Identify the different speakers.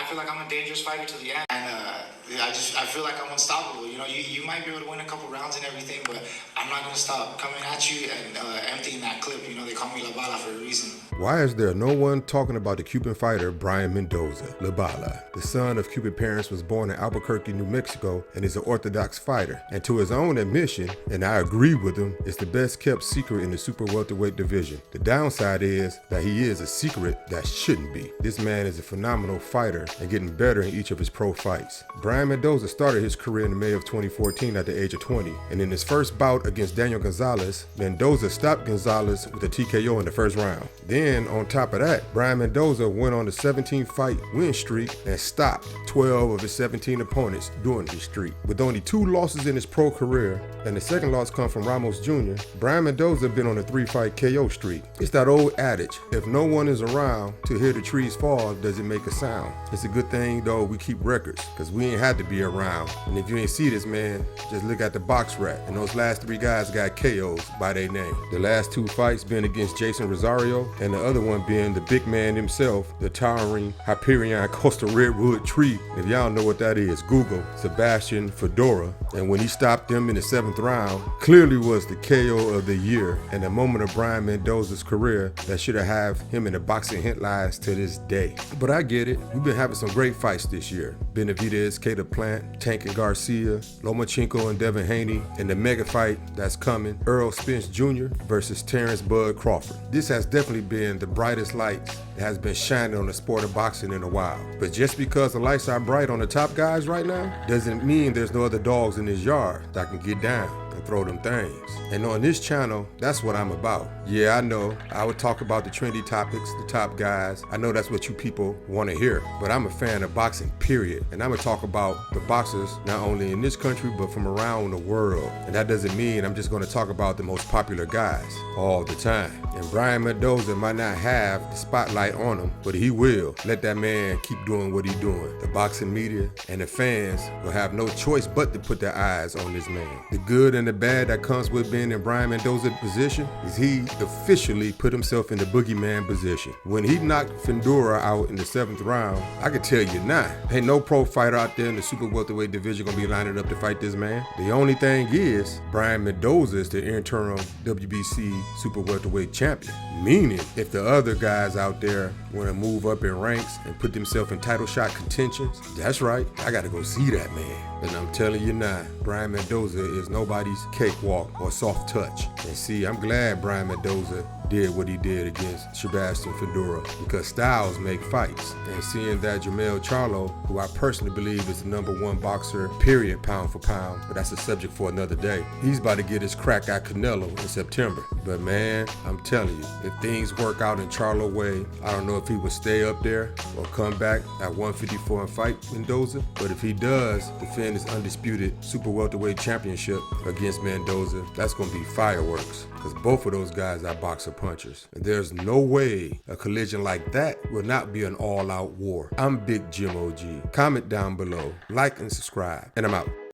Speaker 1: feel like I'm a dangerous fighter to the end. And I feel like I'm unstoppable. You know, you might be able to win a couple rounds and everything, but I'm not going to stop coming at you and emptying that clip. You know, they call me La Bala for a reason.
Speaker 2: Why is there no one talking about the Cuban fighter Brian Mendoza, La Bala? The son of Cuban parents, was born in Albuquerque, New Mexico, and is an Orthodox fighter. And to his own admission, and I agree with him, it's the best kept secret in the super welterweight division. The downside is that he is a secret that shouldn't be. This man is a phenomenal fighter and getting better in each of his pro fights. Brian Mendoza started his career in May of 2014 at the age of 20, and in his first bout against Daniel Gonzalez, Mendoza stopped Gonzalez with a TKO in the first round. Then, on top of that, Brian Mendoza went on a 17-fight win streak and stopped 12 of his 17 opponents during his streak. With only 2 losses in his pro career, and the second loss come from Ramos Jr., Brian Mendoza been on a 3-fight KO streak. It's that old adage, if no one is around to hear the trees fall, does it make a sound? It's a good thing, though, we keep records, because we ain't had to be around. And if you ain't see this, man, just look at the box rack, and those last 3 guys got KOs by their name. The last 2 fights been against Jason Rosario, and the other one being the big man himself, the towering Hyperion Costa Redwood Tree. If y'all know what that is, Google Sebastian Fedora. And when he stopped him in the 7th round, clearly was the KO of the year and the moment of Brian Mendoza's career that should have him in the boxing headlines to this day. But I get it. We've been having some great fights this year. Benavidez, Caleb Plant, Tank and Garcia, Lomachenko and Devin Haney, and the mega fight that's coming, Earl Spence Jr. versus Terrence Bud Crawford. This has definitely been the brightest lights that has been shining on the sport of boxing in a while. But just because the lights are bright on the top guys right now, doesn't mean there's no other dogs in this yard that can get down and throw them things. And on this channel, that's what I'm about. Yeah, I know, I would talk about the trendy topics, the top guys. I know that's what you people want to hear, but I'm a fan of boxing, period. And I'm gonna talk about the boxers, not only in this country, but from around the world. And that doesn't mean I'm just gonna talk about the most popular guys all the time. And Brian Mendoza might not have the spotlight on him, but he will. Let that man keep doing what he's doing. The boxing media and the fans will have no choice but to put their eyes on this man. The good and the bad that comes with being in Brian Mendoza's position is he officially put himself in the boogeyman position. When he knocked Fedora out in the 7th round, I can tell you now, ain't no pro fighter out there in the super welterweight division gonna be lining up to fight this man. The only thing is, Brian Mendoza is the interim WBC super welterweight champion. Meaning, if the other guys out there want to move up in ranks and put themselves in title shot contentions, that's right, I gotta go see that man. And I'm telling you now, Brian Mendoza is nobody's cakewalk or soft touch. And see, I'm glad Brian Mendoza did what he did against Sebastian Fedora, because styles make fights. And seeing that Jermell Charlo, who I personally believe is the #1 boxer, period, pound for pound, but that's a subject for another day, he's about to get his crack at Canelo in September. But man, I'm telling you, if things work out in Charlo way, I don't know if he would stay up there or come back at 154 and fight Mendoza. But if he does defend his undisputed super welterweight championship against Mendoza, that's gonna be fireworks, because both of those guys are boxer punchers. And there's no way a collision like that will not be an all-out war. I'm Big Jim OG. Comment down below, like and subscribe, and I'm out.